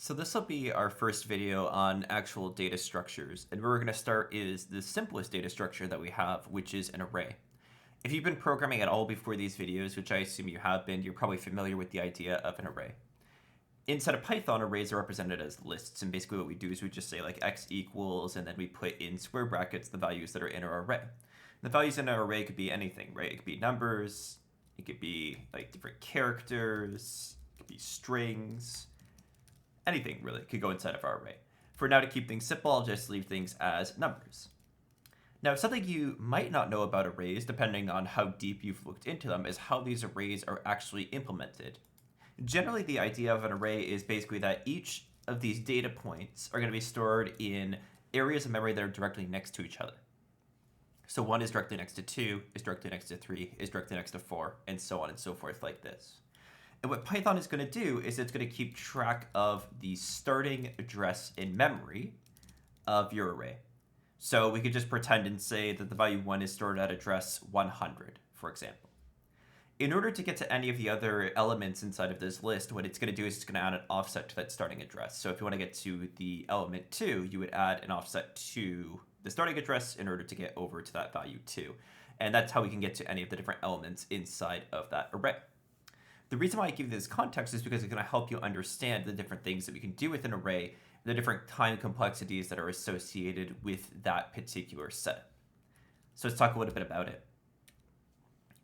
So this will be our first video on actual data structures. And where we're going to start is the simplest data structure that we have, which is an array. If you've been programming at all before these videos, which I assume you have been, you're probably familiar with the idea of an array. Inside of Python, arrays are represented as lists. And basically what we do is we just say like x equals, and then we put in square brackets the values that are in our array. The values in our array could be anything, right? It could be numbers, it could be like different characters, it could be strings, anything really could go inside of our array. For now, to keep things simple, I'll just leave things as numbers. Now, something you might not know about arrays, depending on how deep you've looked into them, is how these arrays are actually implemented. Generally, the idea of an array is basically that each of these data points are going to be stored in areas of memory that are directly next to each other. So 1 is directly next to 2, is directly next to 3, is directly next to 4, and so on and so forth like this. And what Python is going to do is it's going to keep track of the starting address in memory of your array. So we could just pretend and say that the value 1 is stored at address 100, for example. In order to get to any of the other elements inside of this list, what it's going to do is it's going to add an offset to that starting address. So if you want to get to the element 2, you would add an offset to the starting address in order to get over to that value 2. And that's how we can get to any of the different elements inside of that array. The reason why I give you this context is because it's going to help you understand the different things that we can do with an array, the different time complexities that are associated with that particular setup. So let's talk a little bit about it.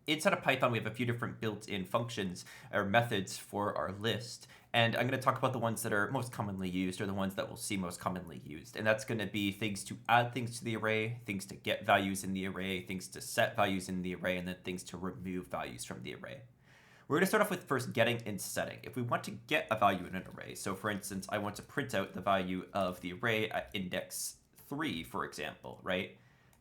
Inside of Python, we have a few different built-in functions or methods for our list. And I'm going to talk about the ones that are most commonly used, or the ones that we'll see most commonly used. And that's going to be things to add things to the array, things to get values in the array, things to set values in the array, and then things to remove values from the array. We're going to start off with first getting and setting. If we want to get a value in an array, so for instance, I want to print out the value of the array at index 3, for example, right?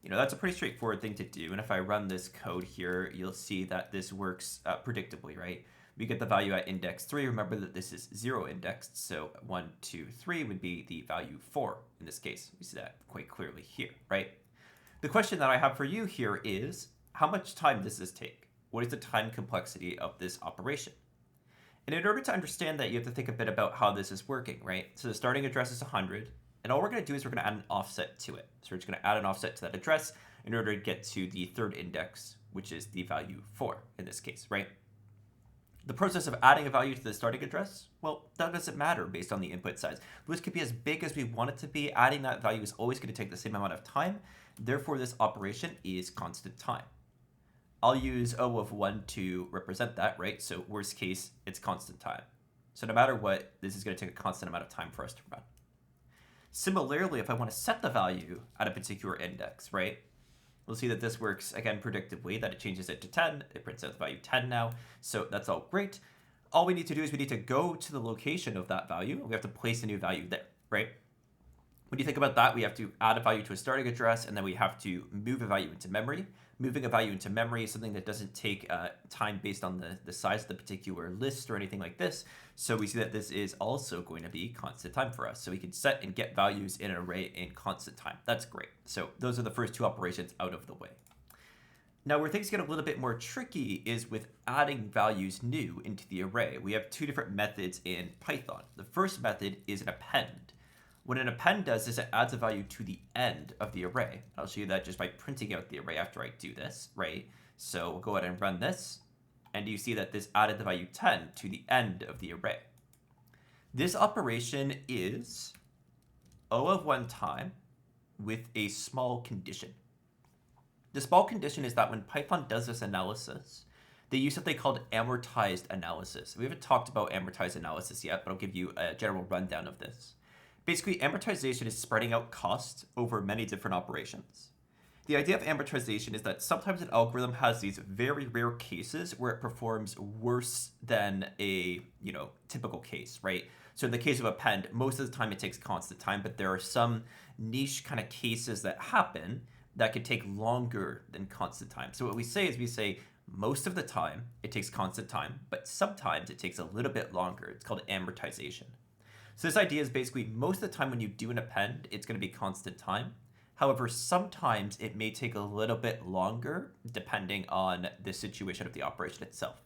That's a pretty straightforward thing to do. And if I run this code here, you'll see that this works predictably, right? We get the value at index 3. Remember that this is 0 indexed, so 1, 2, 3 would be the value 4 in this case. We see that quite clearly here, right? The question that I have for you here is, how much time does this take? What is the time complexity of this operation? And in order to understand that, you have to think a bit about how this is working, right? So the starting address is 100. And all we're going to do is we're going to add an offset to it. So we're just going to add an offset to that address in order to get to the third index, which is the value 4 in this case, right? The process of adding a value to the starting address, well, that doesn't matter based on the input size. The list could be as big as we want it to be. Adding that value is always going to take the same amount of time. Therefore, this operation is constant time. I'll use O of 1 to represent that, right? So worst case, it's constant time. So no matter what, this is going to take a constant amount of time for us to run. Similarly, if I want to set the value at a particular index, right? We'll see that this works, again, predictably, that it changes it to 10. It prints out the value 10 now. So that's all great. All we need to do is we need to go to the location of that value. We have to place a new value there, right? When you think about that, we have to add a value to a starting address, and then we have to move a value into memory. Moving a value into memory is something that doesn't take time based on the size of the particular list or anything like this. So we see that this is also going to be constant time for us. So we can set and get values in an array in constant time. That's great. So those are the first two operations out of the way. Now, where things get a little bit more tricky is with adding values new into the array. We have two different methods in Python. The first method is an append. What an append does is it adds a value to the end of the array. I'll show you that just by printing out the array after I do this, right? So we'll go ahead and run this, and you see that this added the value 10 to the end of the array. This operation is O of 1 time with a small condition. The small condition is that when Python does this analysis, they use something called amortized analysis. We haven't talked about amortized analysis yet, but I'll give you a general rundown of this. Basically, amortization is spreading out cost over many different operations. The idea of amortization is that sometimes an algorithm has these very rare cases where it performs worse than a typical case, right? So in the case of append, most of the time it takes constant time, but there are some niche kind of cases that happen that could take longer than constant time. So what we say is we say most of the time it takes constant time, but sometimes it takes a little bit longer. It's called amortization. So this idea is basically most of the time when you do an append, it's going to be constant time. However, sometimes it may take a little bit longer depending on the situation of the operation itself.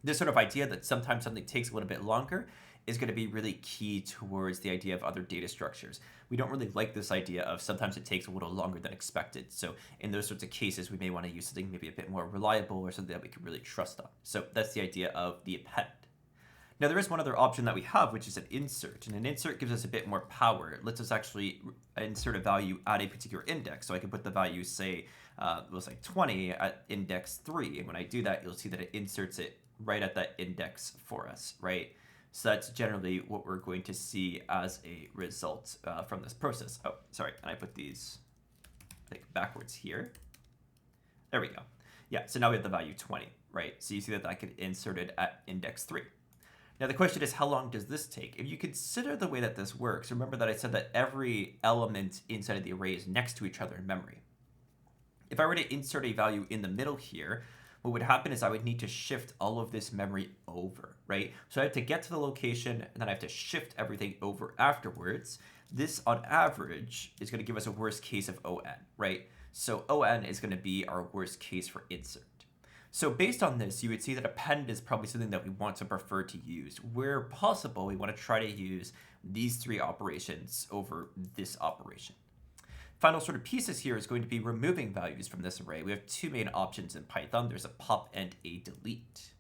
This sort of idea that sometimes something takes a little bit longer is going to be really key towards the idea of other data structures. We don't really like this idea of sometimes it takes a little longer than expected. So in those sorts of cases, we may want to use something maybe a bit more reliable or something that we can really trust on. So that's the idea of the append. Now there is one other option that we have, which is an insert. And an insert gives us a bit more power. It lets us actually insert a value at a particular index. So I can put the value, say, we'll say 20 at index 3. And when I do that, you'll see that it inserts it right at that index for us, right? So that's generally what we're going to see as a result from this process. Oh, sorry, and I put these like backwards here. There we go. Yeah, so now we have the value 20, right? So you see that I could insert it at index 3. Now the question is, how long does this take? If you consider the way that this works, remember that I said that every element inside of the array is next to each other in memory. If I were to insert a value in the middle here, what would happen is I would need to shift all of this memory over, right? So I have to get to the location, and then I have to shift everything over afterwards. This, on average, is going to give us a worst case of ON, right? So ON is going to be our worst case for insert. So based on this, you would see that append is probably something that we want to prefer to use. Where possible, we want to try to use these 3 operations over this operation. Final sort of pieces here is going to be removing values from this array. We have 2 main options in Python. There's a pop and a delete.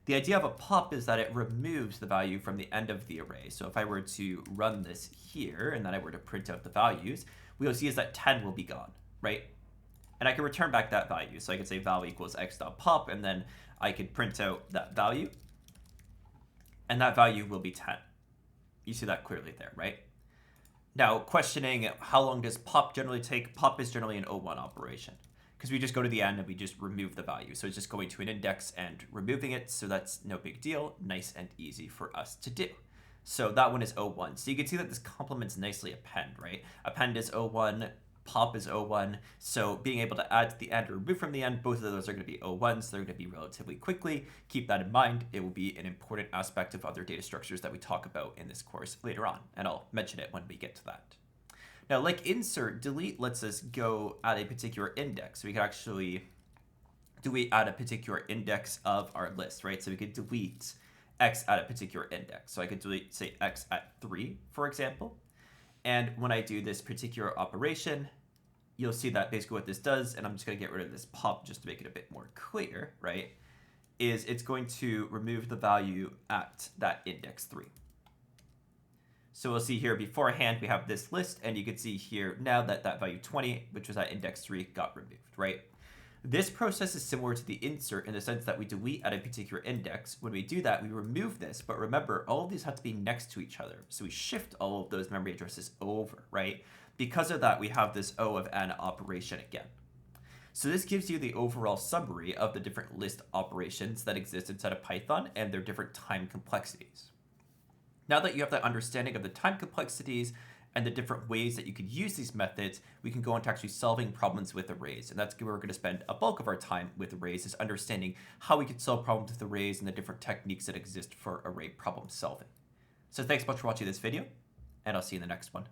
The idea of a pop is that it removes the value from the end of the array. So if I were to run this here and then I were to print out the values, what you'll see is that 10 will be gone, right? And I can return back that value. So I could say val equals x.pop, and then I could print out that value. And that value will be 10. You see that clearly there, right? Now, questioning how long does pop generally take? Pop is generally an O1 operation because we just go to the end and we just remove the value. So it's just going to an index and removing it. So that's no big deal. Nice and easy for us to do. So that one is O1. So you can see that this complements nicely append, right? Append is O1. Pop is O1, so being able to add to the end or remove from the end, both of those are going to be O1s. So they're going to be relatively quickly. Keep that in mind. It will be an important aspect of other data structures that we talk about in this course later on, and I'll mention it when we get to that. Now, like insert, delete lets us go at a particular index. So we can actually delete at a particular index of our list, right? So we could delete x at a particular index. So I could delete, say, x at 3, for example. And when I do this particular operation, you'll see that basically what this does, and I'm just going to get rid of this pop just to make it a bit more clear, right, is it's going to remove the value at that index 3. So we'll see here beforehand we have this list, and you can see here now that that value 20, which was at index 3, got removed, right? This process is similar to the insert in the sense that we delete at a particular index. When we do that, we remove this, but remember, all of these have to be next to each other. So we shift all of those memory addresses over, right? Because of that, we have this O of n operation again. So this gives you the overall summary of the different list operations that exist inside of Python and their different time complexities. Now that you have that understanding of the time complexities and the different ways that you could use these methods, we can go into actually solving problems with arrays. And that's where we're going to spend a bulk of our time with arrays, is understanding how we can solve problems with arrays and the different techniques that exist for array problem solving. So thanks so much for watching this video, and I'll see you in the next one.